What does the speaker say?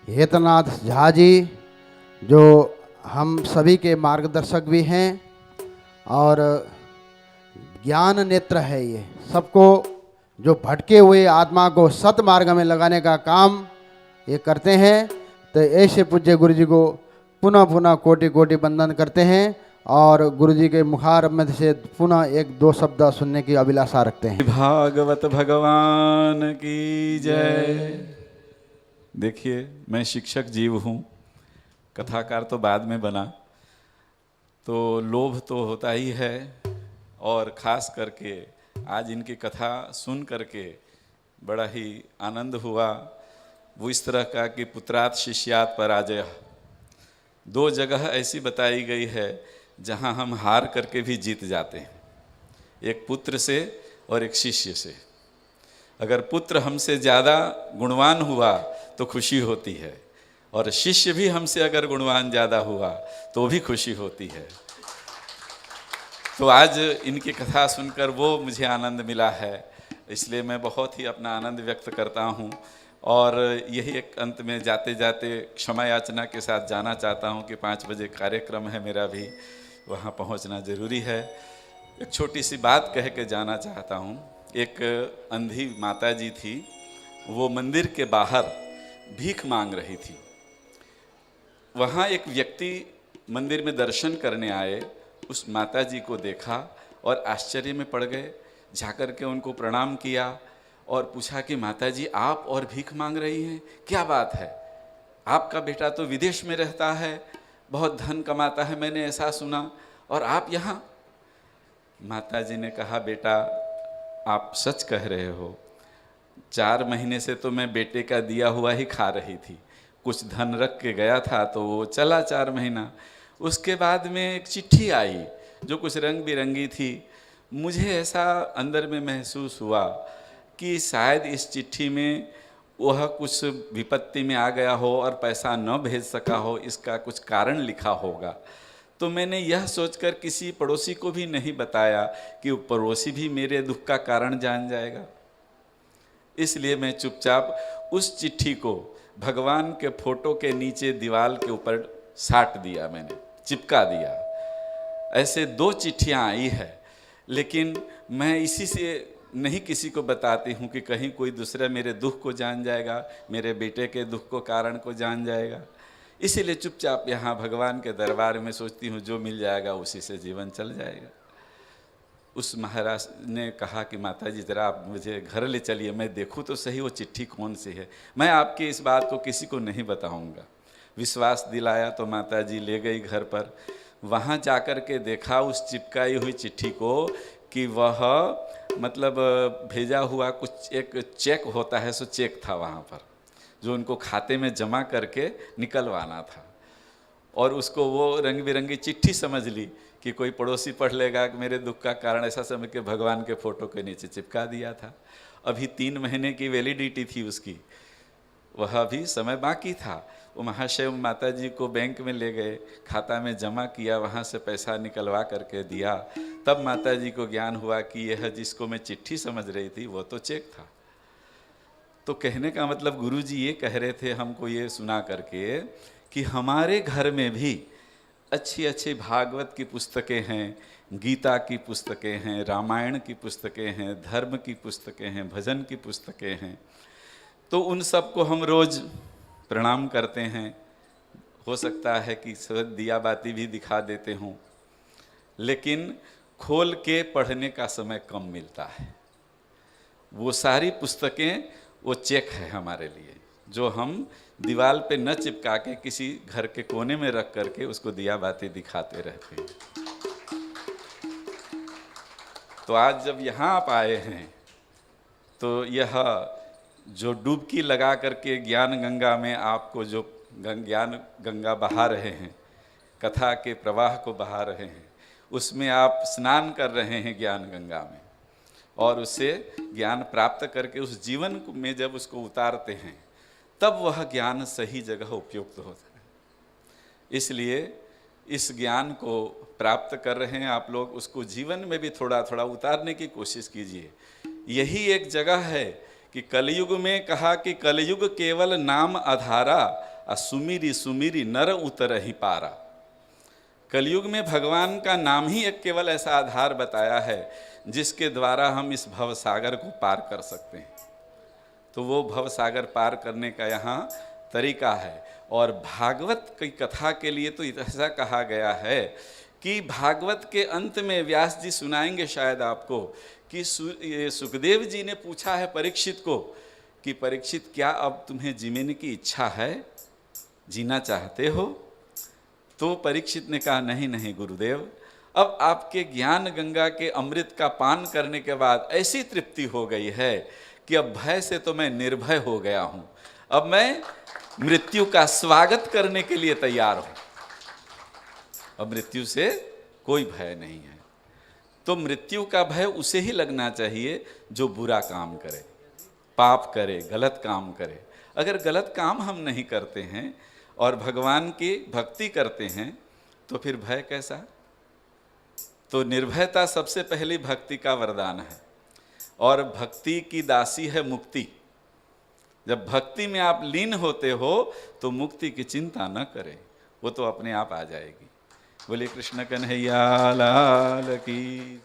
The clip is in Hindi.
हेतनाथ झा जी, जो हम सभी के मार्गदर्शक भी हैं और ज्ञान नेत्र है। ये सबको जो भटके हुए आत्मा को सत मार्ग में लगाने का काम ये करते हैं। तो ऐसे पूज्य गुरु जी को पुनः पुनः कोटि कोटि वंदन करते हैं और गुरु जी के मुखार में से पुनः एक दो शब्द सुनने की अभिलाषा रखते हैं। भागवत भगवान की जय। देखिए, मैं शिक्षक जीव हूँ, कथाकार तो बाद में बना, तो लोभ तो होता ही है। और ख़ास करके आज इनकी कथा सुन करके बड़ा ही आनंद हुआ। वो इस तरह का कि पुत्रात् शिष्यात् पराजयः, दो जगह ऐसी बताई गई है जहाँ हम हार करके भी जीत जाते हैं, एक पुत्र से और एक शिष्य से। अगर पुत्र हमसे ज़्यादा गुणवान हुआ तो खुशी होती है, और शिष्य भी हमसे अगर गुणवान ज़्यादा हुआ तो भी खुशी होती है। तो आज इनकी कथा सुनकर वो मुझे आनंद मिला है, इसलिए मैं बहुत ही अपना आनंद व्यक्त करता हूँ। और यही एक अंत में जाते जाते क्षमा याचना के साथ जाना चाहता हूँ कि 5 बजे कार्यक्रम है मेरा भी, वहाँ पहुँचना ज़रूरी है। एक छोटी सी बात कह के जाना चाहता हूँ। एक अंधी माता जी थी, वो मंदिर के बाहर भीख मांग रही थी। वहाँ एक व्यक्ति मंदिर में दर्शन करने आए, उस माता जी को देखा और आश्चर्य में पड़ गए। जाकर के उनको प्रणाम किया और पूछा कि माता जी, आप और भीख मांग रही हैं, क्या बात है? आपका बेटा तो विदेश में रहता है, बहुत धन कमाता है, मैंने ऐसा सुना, और आप यहाँ? माता जी ने कहा, बेटा आप सच कह रहे हो। 4 महीने से तो मैं बेटे का दिया हुआ ही खा रही थी। कुछ धन रख के गया था तो वो चला 4 महीना। उसके बाद में एक चिट्ठी आई जो कुछ रंग बिरंगी थी। मुझे ऐसा अंदर में महसूस हुआ कि शायद इस चिट्ठी में वह कुछ विपत्ति में आ गया हो और पैसा न भेज सका हो, इसका कुछ कारण लिखा होगा। तो मैंने यह सोचकर किसी पड़ोसी को भी नहीं बताया कि वो पड़ोसी भी मेरे दुख का कारण जान जाएगा। इसलिए मैं चुपचाप उस चिट्ठी को भगवान के फोटो के नीचे दीवार के ऊपर साट दिया, मैंने चिपका दिया। ऐसे 2 चिट्ठियाँ आई है, लेकिन मैं इसी से नहीं किसी को बताती हूँ कि कहीं कोई दूसरा मेरे दुख को जान जाएगा, मेरे बेटे के दुख को कारण को जान जाएगा। इसीलिए चुपचाप यहाँ भगवान के दरबार में सोचती हूँ जो मिल जाएगा उसी से जीवन चल जाएगा। उस महाराज ने कहा कि माता जी ज़रा आप मुझे घर ले चलिए, मैं देखूँ तो सही वो चिट्ठी कौन सी है। मैं आपकी इस बात को किसी को नहीं बताऊँगा। विश्वास दिलाया तो माता जी ले गई घर पर। वहाँ जाकर के देखा उस चिपकाई हुई चिट्ठी को कि वह मतलब भेजा हुआ कुछ एक चेक होता है, सो चेक था वहाँ पर, जो उनको खाते में जमा करके निकलवाना था। और उसको वो रंग बिरंगी चिट्ठी समझ ली कि कोई पड़ोसी पढ़ लेगा कि मेरे दुख का कारण, ऐसा समझ के भगवान के फोटो के नीचे चिपका दिया था। अभी 3 महीने की वैलिडिटी थी उसकी, वह भी समय बाकी था। वो महाशय माता जी को बैंक में ले गए, खाता में जमा किया, वहाँ से पैसा निकलवा करके दिया। तब माता जी को ज्ञान हुआ कि यह जिसको मैं चिट्ठी समझ रही थी वो तो चेक था। तो कहने का मतलब गुरु जी ये कह रहे थे हमको ये सुना करके कि हमारे घर में भी अच्छी अच्छी भागवत की पुस्तकें हैं, गीता की पुस्तकें हैं, रामायण की पुस्तकें हैं, धर्म की पुस्तकें हैं, भजन की पुस्तकें हैं। तो उन सब को हम रोज़ प्रणाम करते हैं। हो सकता है कि दिया बाती भी दिखा देते हों, लेकिन खोल के पढ़ने का समय कम मिलता है। वो सारी पुस्तकें वो चेक है हमारे लिए, जो हम दीवार पे न चिपका के किसी घर के कोने में रख करके उसको दिया बाती दिखाते रहते हैं। तो आज जब यहाँ आप आए हैं तो यह जो डुबकी लगा करके ज्ञान गंगा में आपको जो ज्ञान गंगा बहा रहे हैं, कथा के प्रवाह को बहा रहे हैं, उसमें आप स्नान कर रहे हैं ज्ञान गंगा में, और उससे ज्ञान प्राप्त करके उस जीवन में जब उसको उतारते हैं तब वह ज्ञान सही जगह उपयुक्त होता है। इसलिए इस ज्ञान को प्राप्त कर रहे हैं आप लोग, उसको जीवन में भी थोड़ा थोड़ा उतारने की कोशिश कीजिए। यही एक जगह है कि कलयुग में कहा कि कलयुग केवल नाम आधारा, सुमिरी सुमिरी नर उतर ही पारा। कलयुग में भगवान का नाम ही एक केवल ऐसा आधार बताया है जिसके द्वारा हम इस भव सागर को पार कर सकते हैं। तो वो भव सागर पार करने का यहाँ तरीका है। और भागवत की कथा के लिए तो ऐसा कहा गया है कि भागवत के अंत में व्यास जी सुनाएंगे शायद आपको कि सुखदेव जी ने पूछा है परीक्षित को कि परीक्षित, क्या अब तुम्हें जीने की इच्छा है, जीना चाहते हो? तो परीक्षित ने कहा, नहीं नहीं गुरुदेव, अब आपके ज्ञान गंगा के अमृत का पान करने के बाद ऐसी तृप्ति हो गई है कि अब भय से तो मैं निर्भय हो गया हूं। अब मैं मृत्यु का स्वागत करने के लिए तैयार हूं। अब मृत्यु से कोई भय नहीं है। तो मृत्यु का भय उसे ही लगना चाहिए जो बुरा काम करे, पाप करे, गलत काम करे। अगर गलत काम हम नहीं करते हैं और भगवान की भक्ति करते हैं तो फिर भय कैसा? तो निर्भयता सबसे पहली भक्ति का वरदान है और भक्ति की दासी है मुक्ति। जब भक्ति में आप लीन होते हो तो मुक्ति की चिंता न करें, वो तो अपने आप आ जाएगी। बोलिए कृष्ण कन्हैया लाल की।